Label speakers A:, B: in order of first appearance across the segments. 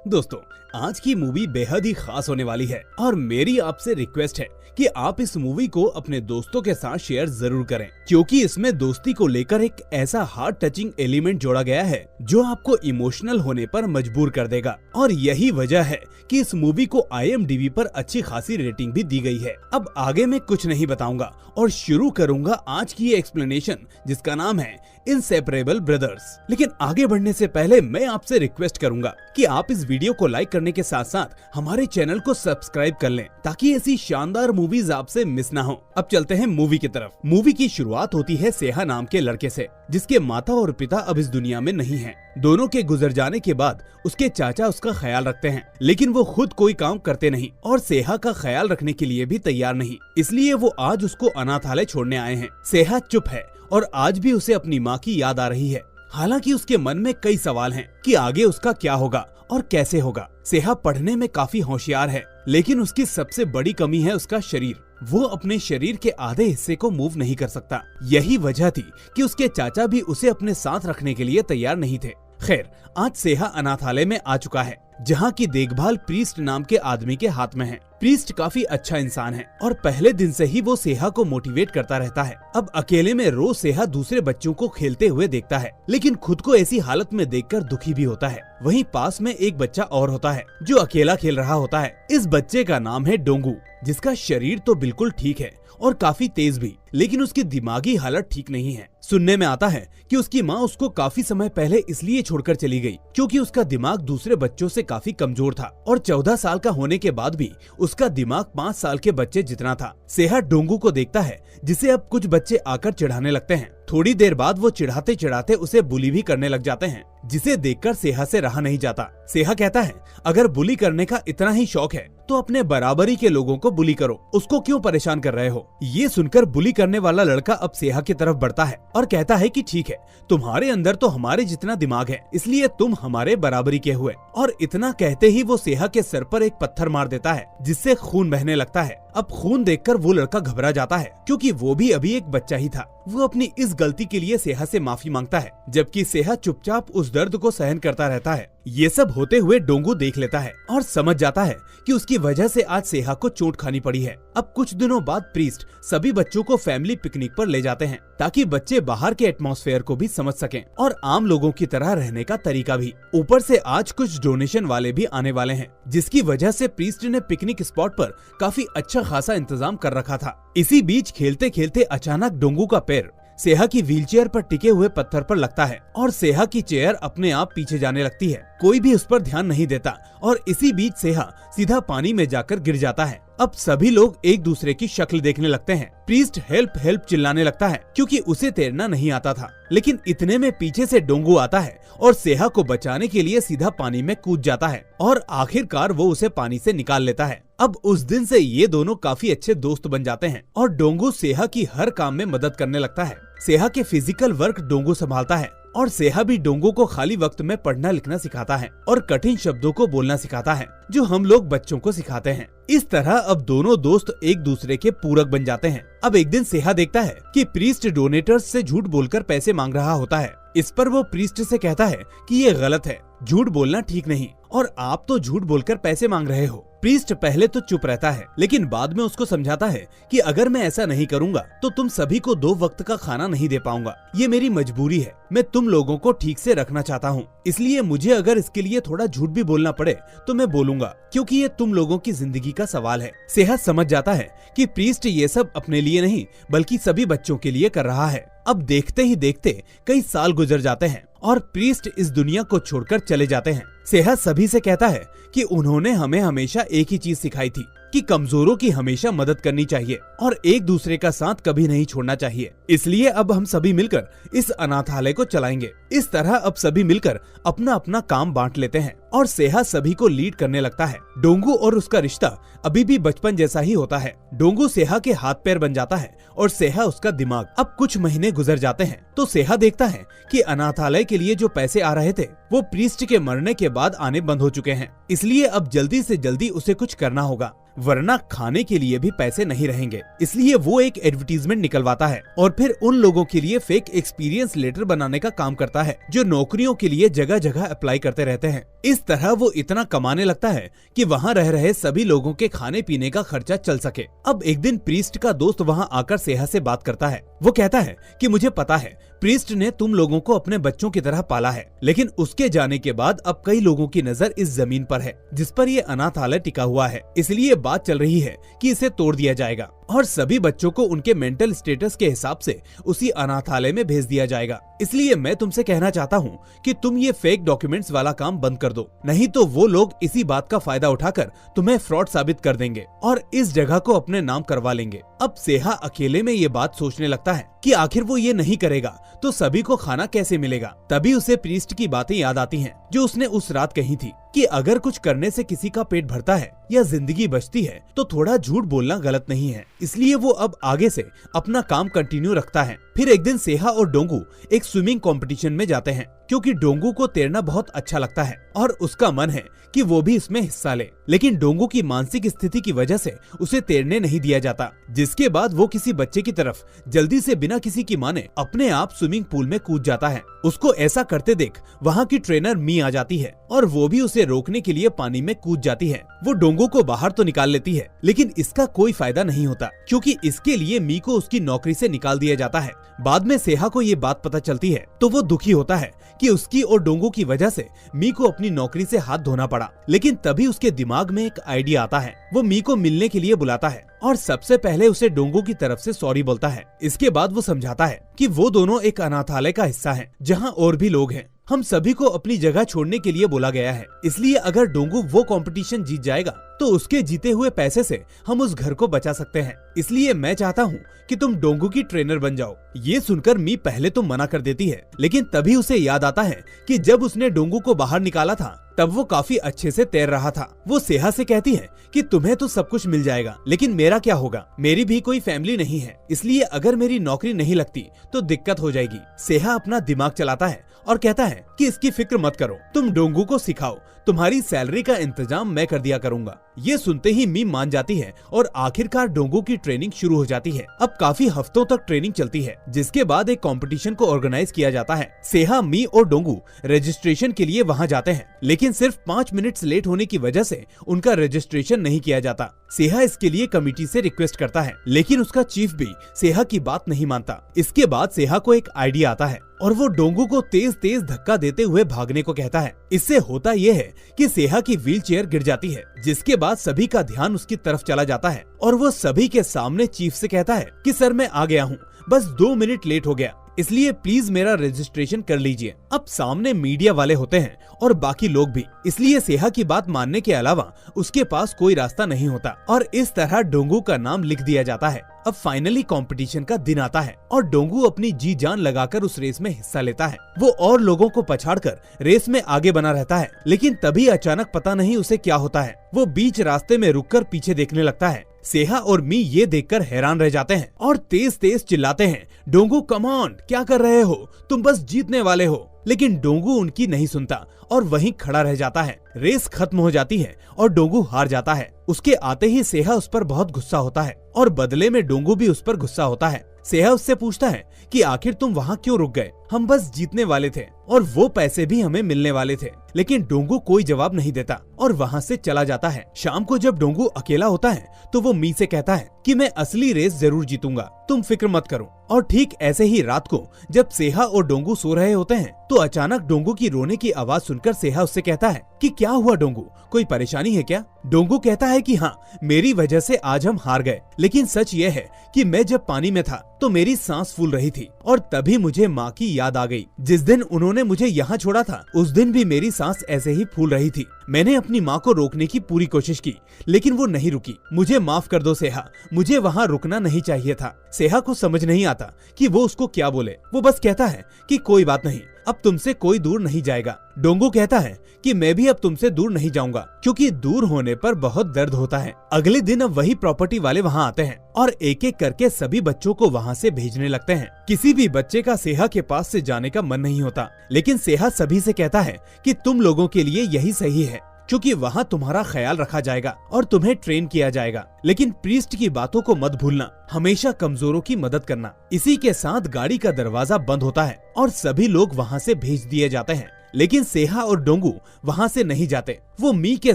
A: दोस्तों, आज की मूवी बेहद ही खास होने वाली है और मेरी आपसे रिक्वेस्ट है कि आप इस मूवी को अपने दोस्तों के साथ शेयर जरूर करें, क्योंकि इसमें दोस्ती को लेकर एक ऐसा हार्ट टचिंग एलिमेंट जोड़ा गया है जो आपको इमोशनल होने पर मजबूर कर देगा। और यही वजह है कि इस मूवी को IMDb पर अच्छी खासी रेटिंग भी दी गई है। अब आगे मैं कुछ नहीं बताऊंगा और शुरू करूंगा आज की ये एक्सप्लेनेशन, जिसका नाम है इनसेपरेबल ब्रदर्स। लेकिन आगे बढ़ने से पहले मैं आपसे रिक्वेस्ट करूंगा कि आप इस वीडियो को लाइक करने के साथ साथ हमारे चैनल को सब्सक्राइब कर लें, ताकि ऐसी शानदार मूवीज आपसे मिस ना हो। अब चलते हैं मूवी की तरफ। मूवी की शुरुआत होती है सेहा नाम के लड़के से, जिसके माता और पिता अब इस दुनिया में नहीं हैं। दोनों के गुजर जाने के बाद उसके चाचा उसका ख्याल रखते हैं, लेकिन वो खुद कोई काम करते नहीं और सेहा का ख्याल रखने के लिए भी तैयार नहीं। इसलिए वो आज उसको अनाथालय छोड़ने आए हैं। सेहा चुप है और आज भी उसे अपनी माँ की याद आ रही है। हालांकि उसके मन में कई सवाल हैं कि आगे उसका क्या होगा और कैसे होगा। सेहा पढ़ने में काफी होशियार है, लेकिन उसकी सबसे बड़ी कमी है उसका शरीर। वो अपने शरीर के आधे हिस्से को मूव नहीं कर सकता। यही वजह थी कि उसके चाचा भी उसे अपने साथ रखने के लिए तैयार नहीं थे। खैर, आज सेहा अनाथालय में आ चुका है, जहाँ की देखभाल प्रीस्ट नाम के आदमी के हाथ में है। प्रीस्ट काफी अच्छा इंसान है और पहले दिन से ही वो सेहा को मोटिवेट करता रहता है। अब अकेले में रोज सेहा दूसरे बच्चों को खेलते हुए देखता है, लेकिन खुद को ऐसी हालत में देखकर दुखी भी होता है। वहीं पास में एक बच्चा और होता है जो अकेला खेल रहा होता है। इस बच्चे का नाम है डोंगू, जिसका शरीर तो बिल्कुल ठीक है और काफी तेज भी, लेकिन उसकी दिमागी हालत ठीक नहीं है। सुनने में आता है कि उसकी माँ उसको काफी समय पहले इसलिए छोड़कर चली गई क्योंकि उसका दिमाग दूसरे बच्चों से काफी कमजोर था और 14 साल का होने के बाद भी उसका दिमाग 5 साल के बच्चे जितना था। सेहा डोंगू को देखता है, जिसे अब कुछ बच्चे आकर चिढ़ाने लगते हैं। थोड़ी देर बाद वो चिढ़ाते चिढ़ाते उसे बुली भी करने लग जाते हैं, जिसे देखकर सेहा से रहा नहीं जाता। सेहा कहता है, अगर बुली करने का इतना ही शौक है तो अपने बराबरी के लोगों को बुली करो, उसको क्यों परेशान कर रहे हो। ये सुनकर बुली करने वाला लड़का अब सेहा की तरफ बढ़ता है और कहता है कि ठीक है, तुम्हारे अंदर तो हमारे जितना दिमाग है, इसलिए तुम हमारे बराबरी के हुए। और इतना कहते ही वो सेहा के सर पर एक पत्थर मार देता है, जिससे खून बहने लगता है। अब खून देखकर वो लड़का घबरा जाता है, क्योंकि वो भी अभी एक बच्चा ही था। वो अपनी इस गलती के लिए सेहा से माफी मांगता है, जबकि सेहा चुपचाप उस दर्द को सहन करता रहता है। ये सब होते हुए डोंगू देख लेता है और समझ जाता है कि उसकी वजह से आज सेहा को चोट खानी पड़ी है। अब कुछ दिनों बाद प्रीस्ट सभी बच्चों को फैमिली पिकनिक पर ले जाते हैं, ताकि बच्चे बाहर के एटमॉस्फेयर को भी समझ सकें और आम लोगों की तरह रहने का तरीका भी। ऊपर से आज कुछ डोनेशन वाले भी आने वाले हैं, जिसकी वजह से प्रीस्ट ने पिकनिक स्पॉट पर काफी अच्छा खासा इंतजाम कर रखा था। इसी बीच खेलते खेलते अचानक डोंगू का पैर सेहा की व्हीलचेयर पर टिके हुए पत्थर पर लगता है और सेहा की चेयर अपने आप पीछे जाने लगती है। कोई भी उस पर ध्यान नहीं देता और इसी बीच सेहा सीधा पानी में जाकर गिर जाता है। अब सभी लोग एक दूसरे की शक्ल देखने लगते हैं। प्रीस्ट हेल्प हेल्प चिल्लाने लगता है, क्योंकि उसे तैरना नहीं आता था। लेकिन इतने में पीछे से डोंगू आता है और सेहा को बचाने के लिए सीधा पानी में कूद जाता है और आखिरकार वो उसे पानी से निकाल लेता है। अब उस दिन से ये दोनों काफी अच्छे दोस्त बन जाते हैं और डोंगू सेहा की हर काम में मदद करने लगता है। सेहा के फिजिकल वर्क डोंगू संभालता है और सेहा भी डोंगू को खाली वक्त में पढ़ना लिखना सिखाता है और कठिन शब्दों को बोलना सिखाता है, जो हम लोग बच्चों को सिखाते हैं। इस तरह अब दोनों दोस्त एक दूसरे के पूरक बन जाते हैं। अब एक दिन सेहा देखता है कि प्रीस्ट डोनेटर्स से झूठ बोलकर पैसे मांग रहा होता है। इस पर वो प्रीस्ट से कहता है कि ये गलत है, झूठ बोलना ठीक नहीं और आप तो झूठ बोलकर पैसे मांग रहे हो। प्रीस्ट पहले तो चुप रहता है, लेकिन बाद में उसको समझाता है कि अगर मैं ऐसा नहीं करूंगा तो तुम सभी को 2 वक्त का खाना नहीं दे पाऊंगा। ये मेरी मजबूरी है, मैं तुम लोगों को ठीक से रखना चाहता हूँ, इसलिए मुझे अगर इसके लिए थोड़ा झूठ भी बोलना पड़े तो मैं बोलूंगा, क्योंकि ये तुम लोगों की जिंदगी का सवाल है। सेहा समझ जाता है कि प्रीस्ट ये सब अपने लिए नहीं बल्कि सभी बच्चों के लिए कर रहा है। अब देखते ही देखते कई साल गुजर जाते हैं और प्रीस्ट इस दुनिया को छोड़कर चले जाते हैं। सेहा सभी से कहता है कि उन्होंने हमें हमेशा एक ही चीज सिखाई थी कि कमजोरों की हमेशा मदद करनी चाहिए और एक दूसरे का साथ कभी नहीं छोड़ना चाहिए। इसलिए अब हम सभी मिलकर इस अनाथालय को चलाएंगे। इस तरह अब सभी मिलकर अपना अपना काम बांट लेते हैं और सेहा सभी को लीड करने लगता है। डोंगू और उसका रिश्ता अभी भी बचपन जैसा ही होता है। डोंगू सेहा के हाथ पैर बन जाता है और सेहा उसका दिमाग। अब कुछ महीने गुजर जाते हैं तो सेहा देखता है कि अनाथालय के लिए जो पैसे आ रहे थे वो प्रीस्ट के मरने के बाद आने बंद हो चुके हैं। इसलिए अब जल्दी से जल्दी उसे कुछ करना होगा। वरना खाने के लिए भी पैसे नहीं रहेंगे। इसलिए वो एक एडवर्टीजमेंट निकलवाता है और फिर उन लोगों के लिए फेक एक्सपीरियंस लेटर बनाने का काम करता है जो नौकरियों के लिए जगह जगह अप्लाई करते रहते हैं। इस तरह वो इतना कमाने लगता है कि वहाँ रह रहे सभी लोगों के खाने पीने का खर्चा चल सके। अब एक दिन प्रीस्ट का दोस्त वहाँ आकर सेहा से बात करता है। वो कहता है कि मुझे पता है प्रीस्ट ने तुम लोगों को अपने बच्चों की तरह पाला है, लेकिन उसके जाने के बाद अब कई लोगों की नजर इस जमीन पर है जिस पर ये अनाथालय टिका हुआ है। इसलिए बात चल रही है कि इसे तोड़ दिया जाएगा और सभी बच्चों को उनके मेंटल स्टेटस के हिसाब से उसी अनाथालय में भेज दिया जाएगा। इसलिए मैं तुमसे कहना चाहता हूँ कि तुम ये फेक डॉक्यूमेंट्स वाला काम बंद कर दो, नहीं तो वो लोग इसी बात का फायदा उठाकर तुम्हें फ्रॉड साबित कर देंगे और इस जगह को अपने नाम करवा लेंगे। अब सेहा अकेले में ये बात सोचने लगता है कि आखिर वो ये नहीं करेगा तो सभी को खाना कैसे मिलेगा। तभी उसे प्रीस्ट की बातें याद आती हैं जो उसने उस रात कही थी कि अगर कुछ करने से किसी का पेट भरता है या जिंदगी बचती है तो थोड़ा झूठ बोलना गलत नहीं है। इसलिए वो अब आगे से अपना काम कंटिन्यू रखता है। फिर एक दिन सेहा और डोंगू एक स्विमिंग कंपटीशन में जाते हैं क्योंकि डोंगू को तैरना बहुत अच्छा लगता है और उसका मन है कि वो भी इसमें हिस्सा ले, लेकिन डोंगू की मानसिक स्थिति की वजह से उसे तैरने नहीं दिया जाता। जिसके बाद वो किसी बच्चे की तरफ जल्दी से बिना किसी की माने अपने आप स्विमिंग पूल में कूद जाता है। उसको ऐसा करते देख वहाँ की ट्रेनर मी आ जाती है और वो भी उसे रोकने के लिए पानी में कूद जाती है। वो डोंगू को बाहर तो निकाल लेती है, लेकिन इसका कोई फायदा नहीं होता क्योंकि इसके लिए मी को उसकी नौकरी से निकाल दिया जाता है। बाद में सेहा को ये बात पता चलती है तो वो दुखी होता है कि उसकी और डोंगू की वजह से मी को अपनी नौकरी से हाथ धोना पड़ा। लेकिन तभी उसके दिमाग में एक आइडिया आता है। वो मी को मिलने के लिए बुलाता है और सबसे पहले उसे डोंगू की तरफ से सॉरी बोलता है। इसके बाद वो समझाता है कि वो दोनों एक अनाथालय का हिस्सा हैं, जहां और भी लोग हैं। हम सभी को अपनी जगह छोड़ने के लिए बोला गया है। इसलिए अगर डोंगू वो कंपटीशन जीत जाएगा तो उसके जीते हुए पैसे से हम उस घर को बचा सकते हैं। इसलिए मैं चाहता हूँ कि तुम डोंगू की ट्रेनर बन जाओ। ये सुनकर मी पहले तो मना कर देती है, लेकिन तभी उसे याद आता है कि जब उसने डोंगू को बाहर निकाला था तब वो काफी अच्छे से तैर रहा था। वो सेहा से कहती है कि तुम्हें तो सब कुछ मिल जाएगा, लेकिन मेरा क्या होगा? मेरी भी कोई फैमिली नहीं है, इसलिए अगर मेरी नौकरी नहीं लगती तो दिक्कत हो जाएगी। सेहा अपना दिमाग चलाता है और कहता है कि इसकी फिक्र मत करो, तुम डोंगू को सिखाओ, तुम्हारी सैलरी का इंतजाम मैं कर दिया करूंगा। ये सुनते ही मी मान जाती है और आखिरकार डोंगू की ट्रेनिंग शुरू हो जाती है। अब काफी हफ्तों तक ट्रेनिंग चलती है, जिसके बाद एक कंपटीशन को ऑर्गेनाइज किया जाता है। सेहा, मी और डोंगू रजिस्ट्रेशन के लिए वहां जाते हैं, लेकिन सिर्फ 5 मिनट लेट होने की वजह से उनका रजिस्ट्रेशन नहीं किया जाता। सेहा इसके लिए कमेटी से रिक्वेस्ट करता है, लेकिन उसका चीफ भी सेहा की बात नहीं मानता। इसके बाद सेहा को एक आइडिया आता है और वो डोंगू को तेज तेज धक्का देते हुए भागने को कहता है। इससे होता यह है कि सेहा की व्हीलचेयर गिर जाती है, जिसके बाद सभी का ध्यान उसकी तरफ चला जाता है और वो सभी के सामने चीफ से कहता है कि सर मैं आ गया हूँ, बस 2 मिनट लेट हो गया, इसलिए प्लीज मेरा रजिस्ट्रेशन कर लीजिए। अब सामने मीडिया वाले होते हैं और बाकी लोग भी, इसलिए सेहा की बात मानने के अलावा उसके पास कोई रास्ता नहीं होता और इस तरह डोंगू का नाम लिख दिया जाता है। अब फाइनली कंपटीशन का दिन आता है और डोंगू अपनी जी जान लगाकर उस रेस में हिस्सा लेता है। वो और लोगों को पछाड़कर रेस में आगे बना रहता है, लेकिन तभी अचानक पता नहीं उसे क्या होता है। वो बीच रास्ते में रुककर पीछे देखने लगता है। सेहा और मी ये देखकर हैरान रह जाते हैं और तेज तेज चिल्लाते हैं, डोंगू कम ऑन, क्या कर रहे हो, तुम बस जीतने वाले हो। लेकिन डोंगू उनकी नहीं सुनता और वहीं खड़ा रह जाता है। रेस खत्म हो जाती है और डोंगू हार जाता है। उसके आते ही सेहा उस पर बहुत गुस्सा होता है और बदले में डोंगू भी उस पर गुस्सा होता है। सेहा उससे पूछता है कि आखिर तुम वहाँ क्यों रुक गए, हम बस जीतने वाले थे और वो पैसे भी हमें मिलने वाले थे। लेकिन डोंगू कोई जवाब नहीं देता और वहाँ से चला जाता है। शाम को जब डोंगू अकेला होता है तो वो मी से कहता है कि मैं असली रेस जरूर जीतूंगा, तुम फिक्र मत करो। और ठीक ऐसे ही रात को जब सेहा और डोंगू सो रहे होते हैं तो अचानक डोंगू की रोने की आवाज सुनकर सेहा उससे कहता है कि क्या हुआ डोंगू, कोई परेशानी है क्या? डोंगू कहता है कि हाँ, मेरी वजह से आज हम हार गए, लेकिन सच ये है कि मैं जब पानी में था तो मेरी सांस फूल रही थी और तभी मुझे माँ की याद आ गई। जिस दिन उन्होंने मुझे यहाँ छोड़ा था उस दिन भी मेरी सांस ऐसे ही फूल रही थी। मैंने अपनी माँ को रोकने की पूरी कोशिश की, लेकिन वो नहीं रुकी। मुझे माफ कर दो सेहा, मुझे वहाँ रुकना नहीं चाहिए था। सेहा को समझ नहीं आता कि वो उसको क्या बोले। वो बस कहता है कि कोई बात नहीं, अब तुमसे कोई दूर नहीं जाएगा। डोंगू कहता है कि मैं भी अब तुमसे दूर नहीं जाऊंगा, क्योंकि दूर होने पर बहुत दर्द होता है। अगले दिन अब वही प्रॉपर्टी वाले वहाँ आते हैं और एक एक करके सभी बच्चों को वहाँ से भेजने लगते हैं। किसी भी बच्चे का सेहा के पास से जाने का मन नहीं होता, लेकिन सेहा सभी से कहता है कि तुम लोगों के लिए यही सही है। क्योंकि वहाँ तुम्हारा ख्याल रखा जाएगा और तुम्हें ट्रेन किया जाएगा। लेकिन प्रीस्ट की बातों को मत भूलना, हमेशा कमजोरों की मदद करना। इसी के साथ गाड़ी का दरवाजा बंद होता है और सभी लोग वहाँ से भेज दिए जाते हैं। लेकिन सेहा और डोंगू वहाँ से नहीं जाते। वो मी के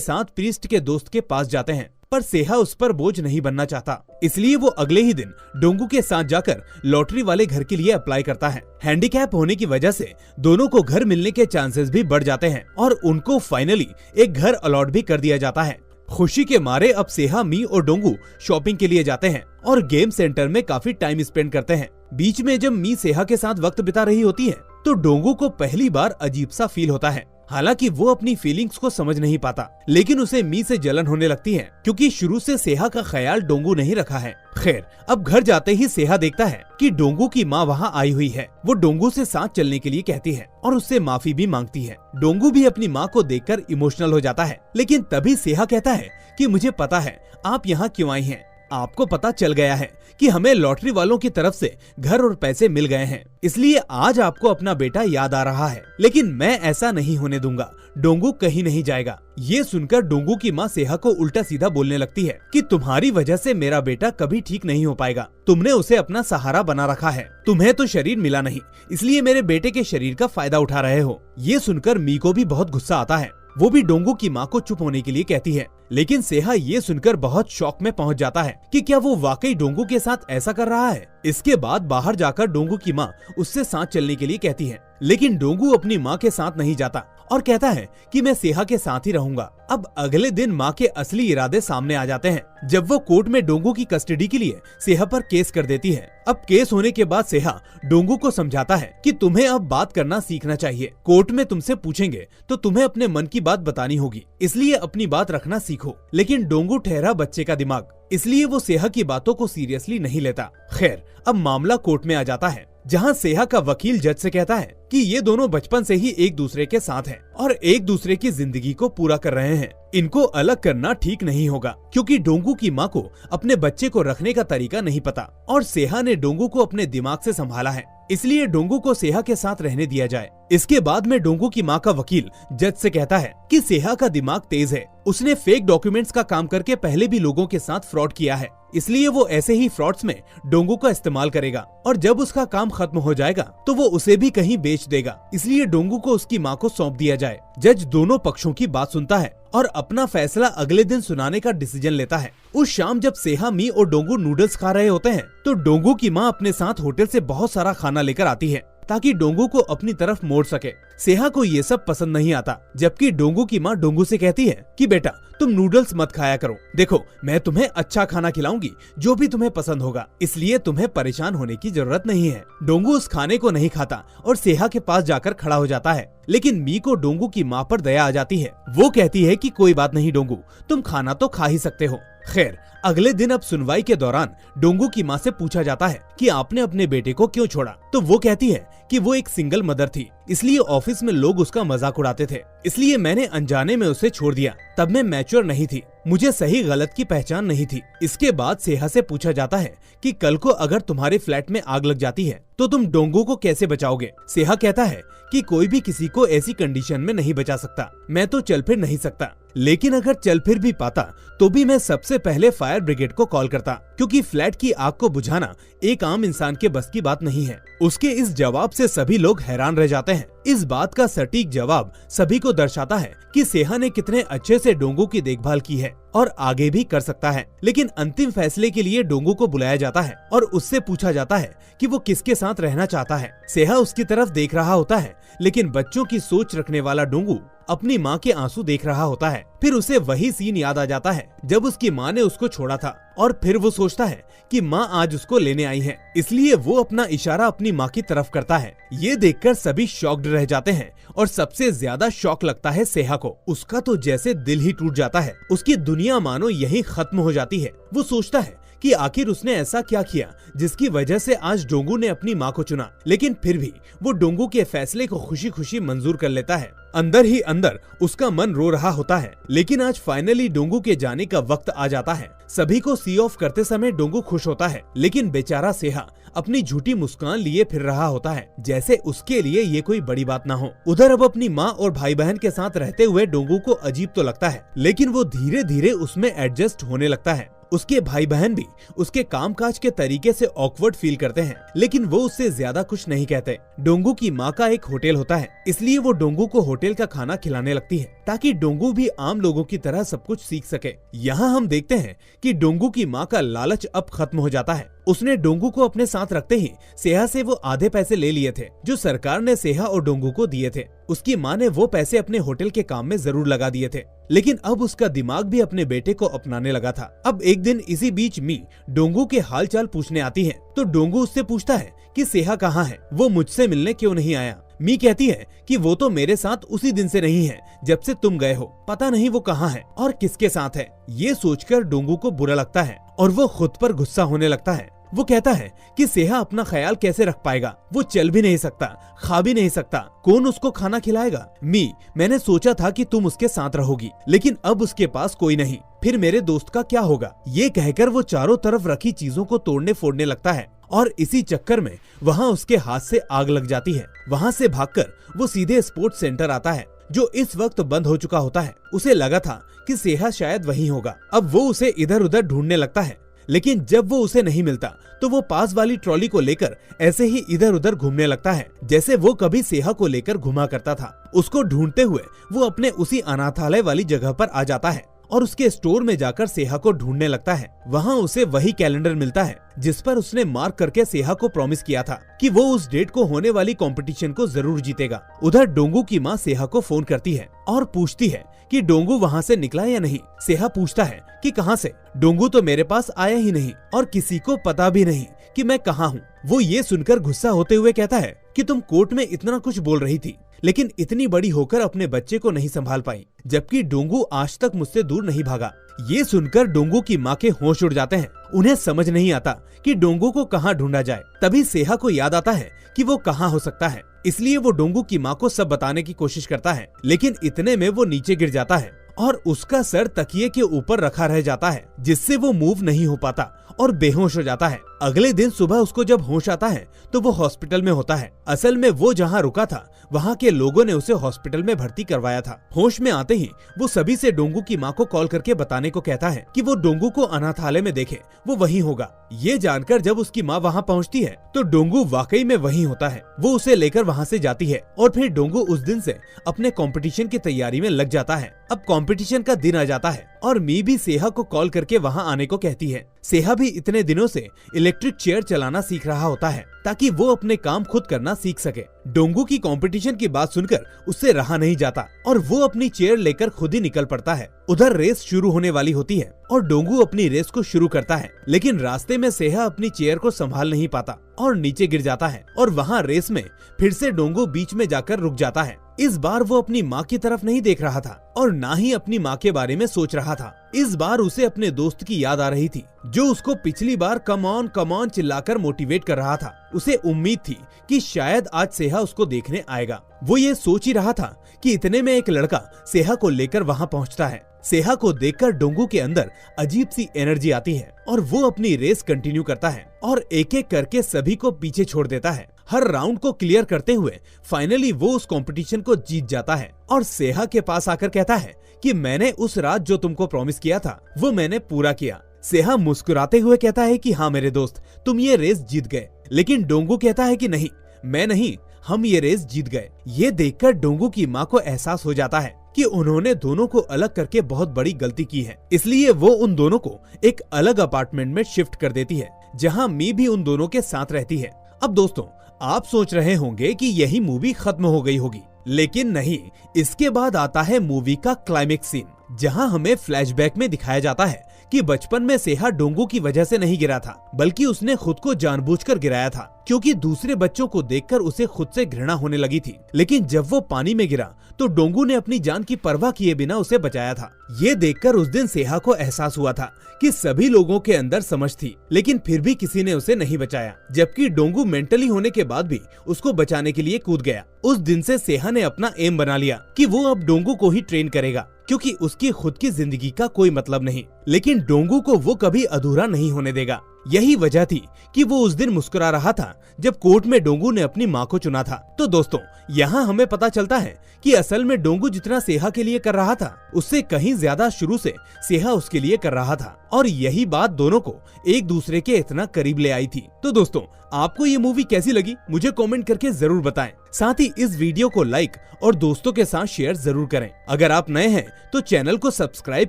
A: साथ प्रीस्ट के दोस्त के पास जाते हैं, पर सेहा उस पर बोझ नहीं बनना चाहता, इसलिए वो अगले ही दिन डोंगू के साथ जाकर लॉटरी वाले घर के लिए अप्लाई करता है। हैंडीकैप होने की वजह से दोनों को घर मिलने के चांसेस भी बढ़ जाते हैं और उनको फाइनली एक घर अलॉट भी कर दिया जाता है। खुशी के मारे अब सेहा, मी और डोंगू शॉपिंग के लिए जाते हैं और गेम सेंटर में काफी टाइम स्पेंड करते हैं। बीच में जब मी सेहा के साथ वक्त बिता रही होती है तो डोंगू को पहली बार अजीब सा फील होता है। हालांकि वो अपनी फीलिंग्स को समझ नहीं पाता, लेकिन उसे मी से जलन होने लगती है क्योंकि शुरू से सेहा का ख्याल डोंगू नहीं रखा है। खैर, अब घर जाते ही सेहा देखता है कि डोंगू की माँ वहाँ आई हुई है। वो डोंगू से साथ चलने के लिए कहती है और उससे माफी भी मांगती है। डोंगू भी अपनी माँ को देखकर इमोशनल हो जाता है, लेकिन तभी सेहा कहता है कि मुझे पता है आप यहाँ क्यों आई हैं। आपको पता चल गया है कि हमें लॉटरी वालों की तरफ से घर और पैसे मिल गए हैं, इसलिए आज आपको अपना बेटा याद आ रहा है। लेकिन मैं ऐसा नहीं होने दूंगा, डोंगू कहीं नहीं जाएगा। ये सुनकर डोंगू की माँ सेहा को उल्टा सीधा बोलने लगती है कि तुम्हारी वजह से मेरा बेटा कभी ठीक नहीं हो पाएगा। तुमने उसे अपना सहारा बना रखा है, तुम्हें तो शरीर मिला नहीं, इसलिए मेरे बेटे के शरीर का फायदा उठा रहे हो। ये सुनकर मी को भी बहुत गुस्सा आता है। वो भी डोंगू की माँ को चुप होने के लिए कहती है, लेकिन सेहा ये सुनकर बहुत शॉक में पहुंच जाता है कि क्या वो वाकई डोंगू के साथ ऐसा कर रहा है। इसके बाद बाहर जाकर डोंगू की माँ उससे साथ चलने के लिए कहती है, लेकिन डोंगू अपनी माँ के साथ नहीं जाता और कहता है कि मैं सेहा के साथ ही रहूंगा। अब अगले दिन माँ के असली इरादे सामने आ जाते हैं जब वो कोर्ट में डोंगू की कस्टडी के लिए सेहा पर केस कर देती है। अब केस होने के बाद सेहा डोंगू को समझाता है कि तुम्हें अब बात करना सीखना चाहिए। कोर्ट में तुमसे पूछेंगे तो तुम्हें अपने मन की बात बतानी होगी, इसलिए अपनी बात रखना सीखो। लेकिन डोंगू ठहरा बच्चे का दिमाग, इसलिए वो सेहा की बातों को सीरियसली नहीं लेता। खैर, अब मामला कोर्ट में आ जाता है जहाँ सेहा का वकील जज से कहता है कि ये दोनों बचपन से ही एक दूसरे के साथ हैं और एक दूसरे की जिंदगी को पूरा कर रहे हैं। इनको अलग करना ठीक नहीं होगा क्योंकि डोंगू की माँ को अपने बच्चे को रखने का तरीका नहीं पता और सेहा ने डोंगू को अपने दिमाग से संभाला है, इसलिए डोंगू को सेहा के साथ रहने दिया जाए। इसके बाद में डोंगू की माँ का वकील जज से कहता है कि सेहा का दिमाग तेज है, उसने फेक डॉक्यूमेंट्स का काम करके पहले भी लोगों के साथ फ्रॉड किया है, इसलिए वो ऐसे ही फ्रॉड्स में डोंगू का इस्तेमाल करेगा और जब उसका काम खत्म हो जाएगा तो वो उसे भी कहीं बेच देगा, इसलिए डोंगू को उसकी माँ को सौंप दिया जाए। जज दोनों पक्षों की बात सुनता है और अपना फैसला अगले दिन सुनाने का डिसीजन लेता है। उस शाम जब सेहा, मी और डोंगू नूडल्स खा रहे होते हैं तो डोंगू की माँ अपने साथ होटल से बहुत सारा खाना लेकर आती है ताकि डोंगू को अपनी तरफ मोड़ सके। सेहा को ये सब पसंद नहीं आता, जबकि डोंगू की माँ डोंगू से कहती है कि बेटा तुम नूडल्स मत खाया करो, देखो मैं तुम्हें अच्छा खाना खिलाऊंगी जो भी तुम्हें पसंद होगा, इसलिए तुम्हें परेशान होने की जरूरत नहीं है। डोंगू उस खाने को नहीं खाता और सेहा के पास जाकर खड़ा हो जाता है, लेकिन मी को डोंगू की माँ पर दया आ जाती है। वो कहती है कि कोई बात नहीं डोंगू, तुम खाना तो खा ही सकते हो। खैर, अगले दिन अब सुनवाई के दौरान डोंगू की माँ से पूछा जाता है कि आपने अपने बेटे को क्यों छोड़ा, तो वो कहती है कि वो एक सिंगल मदर थी, इसलिए ऑफिस में लोग उसका मजाक उड़ाते थे, इसलिए मैंने अनजाने में उसे छोड़ दिया। तब मैं मैच्योर नहीं थी, मुझे सही गलत की पहचान नहीं थी। इसके बाद सेहा से पूछा जाता है कि कल को अगर तुम्हारे फ्लैट में आग लग जाती है तो तुम डोंगू को कैसे बचाओगे। सेहा कहता है कि कोई भी किसी को ऐसी कंडीशन में नहीं बचा सकता, मैं तो चल फिर नहीं सकता, लेकिन अगर चल फिर भी पाता तो भी मैं सबसे पहले फायर ब्रिगेड को कॉल करता, क्योंकि फ्लैट की आग को बुझाना एक आम इंसान के बस की बात नहीं है। उसके इस जवाब से सभी लोग हैरान रह जाते हैं। इस बात का सटीक जवाब सभी को दर्शाता है कि सेहा ने कितने अच्छे से डोंगू की देखभाल की है और आगे भी कर सकता है। लेकिन अंतिम फैसले के लिए डोंगू को बुलाया जाता है और उससे पूछा जाता है कि वो किसके साथ रहना चाहता है। सेहा उसकी तरफ देख रहा होता है, लेकिन बच्चों की सोच रखने वाला डोंगू अपनी माँ के आंसू देख रहा होता है। फिर उसे वही सीन याद आ जाता है जब उसकी माँ ने उसको छोड़ा था और फिर वो सोचता है कि माँ आज उसको लेने आई है, इसलिए वो अपना इशारा अपनी माँ की तरफ करता है। ये देखकर सभी शॉक्ड रह जाते हैं और सबसे ज्यादा शॉक लगता है सेहा को। उसका तो जैसे दिल ही टूट जाता है, उसकी दुनिया मानो यही खत्म हो जाती है। वो सोचता है कि आखिर उसने ऐसा क्या किया जिसकी वजह से आज डोंगू ने अपनी माँ को चुना, लेकिन फिर भी वो डोंगू के फैसले को खुशी खुशी मंजूर कर लेता है। अंदर ही अंदर उसका मन रो रहा होता है, लेकिन आज फाइनली डोंगू के जाने का वक्त आ जाता है। सभी को सी ऑफ करते समय डोंगू खुश होता है, लेकिन बेचारा सेहा अपनी झूठी मुस्कान लिए फिर रहा होता है, जैसे उसके लिए ये कोई बड़ी बात ना हो। उधर अब अपनी माँ और भाई बहन के साथ रहते हुए डोंगू को अजीब तो लगता है, लेकिन वो धीरे धीरे उसमें एडजस्ट होने लगता है। उसके भाई बहन भी उसके कामकाज के तरीके से ऑकवर्ड फील करते हैं, लेकिन वो उससे ज्यादा कुछ नहीं कहते। डोंगू की माँ का एक होटल होता है, इसलिए वो डोंगू को होटल का खाना खिलाने लगती है ताकि डोंगू भी आम लोगों की तरह सब कुछ सीख सके। यहाँ हम देखते हैं कि डोंगू की माँ का लालच अब खत्म हो जाता है। उसने डोंगू को अपने साथ रखते ही सेहा से वो आधे पैसे ले लिए थे जो सरकार ने सेहा और डोंगू को दिए थे। उसकी माँ ने वो पैसे अपने होटल के काम में जरूर लगा दिए थे, लेकिन अब उसका दिमाग भी अपने बेटे को अपनाने लगा था। अब एक दिन इसी बीच मी डोंगू के हाल चाल पूछने आती है, तो डोंगू उससे पूछता है कि सेहा कहाँ है, वो मुझसे मिलने क्यों नहीं आया। मी कहती है कि वो तो मेरे साथ उसी दिन से नहीं है जब से तुम गए हो, पता नहीं वो कहाँ है और किसके साथ है। ये सोचकर डोंगू को बुरा लगता है और वो खुद पर गुस्सा होने लगता है। वो कहता है कि सेहा अपना ख्याल कैसे रख पाएगा, वो चल भी नहीं सकता, खा भी नहीं सकता, कौन उसको खाना खिलाएगा। मैंने सोचा था कि तुम उसके साथ रहोगी, लेकिन अब उसके पास कोई नहीं, फिर मेरे दोस्त का क्या होगा। ये कहकर वो चारों तरफ रखी चीजों को तोड़ने फोड़ने लगता है और इसी चक्कर में वहाँ उसके हाथ से आग लग जाती है। वहाँ से भागकर वो सीधे स्पोर्ट्स सेंटर आता है जो इस वक्त बंद हो चुका होता है। उसे लगा था कि सेहा शायद वहीं होगा। अब वो उसे इधर उधर ढूंढने लगता है, लेकिन जब वो उसे नहीं मिलता तो वो पास वाली ट्रॉली को लेकर ऐसे ही इधर उधर घूमने लगता है जैसे वो कभी सेहा को लेकर घुमा करता था। उसको ढूंढते हुए वो अपने उसी अनाथालय वाली जगह पर आ जाता है और उसके स्टोर में जाकर सेहा को ढूंढने लगता है। वहाँ उसे वही कैलेंडर मिलता है जिस पर उसने मार्क करके सेहा को प्रॉमिस किया था कि वो उस डेट को होने वाली कंपटीशन को जरूर जीतेगा। उधर डोंगू की माँ सेहा को फोन करती है और पूछती है कि डोंगू वहाँ से निकला या नहीं। सेहा पूछता है कि कहाँ से। डोंगू तो मेरे पास आया ही नहीं और किसी को पता भी नहीं कि मैं कहाँ हूँ। वो ये सुनकर गुस्सा होते हुए कहता है कि तुम कोर्ट में इतना कुछ बोल रही थी, लेकिन इतनी बड़ी होकर अपने बच्चे को नहीं संभाल पाई, जबकि डोंगू आज तक मुझसे दूर नहीं भागा। ये सुनकर डोंगू की माँ के होश उड़ जाते हैं। उन्हें समझ नहीं आता कि डोंगू को कहाँ ढूंढा जाए। तभी सेहा को याद आता है कि वो कहाँ हो सकता है, इसलिए वो डोंगू की माँ को सब बताने की कोशिश करता है, लेकिन इतने में वो नीचे गिर जाता है और उसका सर तकिए के ऊपर रखा रह जाता है, जिससे वो मूव नहीं हो पाता और बेहोश हो जाता है। अगले दिन सुबह उसको जब होश आता है तो वो हॉस्पिटल में होता है। असल में वो जहाँ रुका था वहाँ के लोगों ने उसे हॉस्पिटल में भर्ती करवाया था। होश में आते ही वो सभी से डोंगू की माँ को कॉल करके बताने को कहता है कि वो डोंगू को अनाथालय में देखे, वो वहीं होगा। ये जानकर जब उसकी माँ वहाँ पहुँचती है तो डोंगू वाकई में वहीं होता है। वो उसे लेकर वहाँ से जाती है और फिर डोंगू उस दिन से अपने कंपटीशन की तैयारी में लग जाता है। अब कंपटीशन का दिन आ जाता है और मी भी सेहा को कॉल करके वहाँ आने को कहती है। सेहा भी इतने दिनों से इलेक्ट्रिक चेयर चलाना सीख रहा होता है ताकि वो अपने काम खुद करना सीख सके। डोंगू की कंपटीशन की बात सुनकर उससे रहा नहीं जाता और वो अपनी चेयर लेकर खुद ही निकल पड़ता है। उधर रेस शुरू होने वाली होती है और डोंगू अपनी रेस को शुरू करता है, लेकिन रास्ते में सेहा अपनी चेयर को संभाल नहीं पाता और नीचे गिर जाता है और वहाँ रेस में फिर से डोंगू बीच में जाकर रुक जाता है। इस बार वो अपनी माँ की तरफ नहीं देख रहा था और ना ही अपनी माँ के बारे में सोच रहा था। इस बार उसे अपने दोस्त की याद आ रही थी जो उसको पिछली बार कम ऑन चिल्लाकर मोटिवेट कर रहा था। उसे उम्मीद थी कि शायद आज सेहा उसको देखने आएगा। वो ये सोच ही रहा था कि इतने में एक लड़का सेहा को लेकर वहाँ पहुँचता है। सेहा को देखकर डोंगू के अंदर अजीब सी एनर्जी आती है और वो अपनी रेस कंटिन्यू करता है और एक एक करके सभी को पीछे छोड़ देता है। हर राउंड को क्लियर करते हुए फाइनली वो उस कंपटीशन को जीत जाता है और सेहा के पास आकर कहता है कि मैंने उस रात जो तुमको प्रॉमिस किया था वो मैंने पूरा किया। सेहा मुस्कुराते हुए कहता है कि हाँ मेरे दोस्त, तुम ये रेस जीत गए। लेकिन डोंगू कहता है कि नहीं, मैं नहीं, हम ये रेस जीत गए। ये देखकर डोंगू की माँ को एहसास हो जाता है कि उन्होंने दोनों को अलग करके बहुत बड़ी गलती की है, इसलिए वो उन दोनों को एक अलग अपार्टमेंट में शिफ्ट कर देती है जहाँ मी भी उन दोनों के साथ रहती है। अब दोस्तों, आप सोच रहे होंगे कि यही मूवी खत्म हो गई होगी, लेकिन नहीं, इसके बाद आता है मूवी का क्लाइमेक्स सीन जहां हमें फ्लैशबैक में दिखाया जाता है कि बचपन में सेहा डोंगू की वजह से नहीं गिरा था, बल्कि उसने खुद को जानबूझकर गिराया था, क्योंकि दूसरे बच्चों को देखकर उसे खुद से घृणा होने लगी थी। लेकिन जब वो पानी में गिरा तो डोंगू ने अपनी जान की परवाह किए बिना उसे बचाया था। ये देखकर उस दिन सेहा को एहसास हुआ था कि सभी लोगों के अंदर समझ थी, लेकिन फिर भी किसी ने उसे नहीं बचाया, जबकि डोंगू मेंटली होने के बाद भी उसको बचाने के लिए कूद गया। उस दिन से सेहा ने अपना एम बना लिया कि वो अब डोंगू को ही ट्रेन करेगा, क्योंकि उसकी खुद की जिंदगी का कोई मतलब नहीं, लेकिन डोंगू को वो कभी अधूरा नहीं होने देगा। यही वजह थी कि वो उस दिन मुस्कुरा रहा था जब कोर्ट में डोंगू ने अपनी माँ को चुना था। तो दोस्तों, यहाँ हमें पता चलता है कि असल में डोंगू जितना सेहा के लिए कर रहा था, उससे कहीं ज्यादा शुरू से सेहा उसके लिए कर रहा था, और यही बात दोनों को एक दूसरे के इतना करीब ले आई थी। तो दोस्तों, आपको ये मूवी कैसी लगी मुझे कमेंट करके जरूर बताएं। साथ ही इस वीडियो को लाइक और दोस्तों के साथ शेयर जरूर करें। अगर आप नए हैं तो चैनल को सब्सक्राइब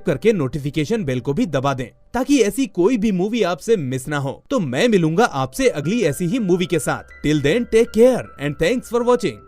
A: करके नोटिफिकेशन बेल को भी दबा दें, ताकि ऐसी कोई भी मूवी आपसे मिस ना हो। तो मैं मिलूंगा आपसे अगली ऐसी ही मूवी के साथ। Till then take care and thanks for watching.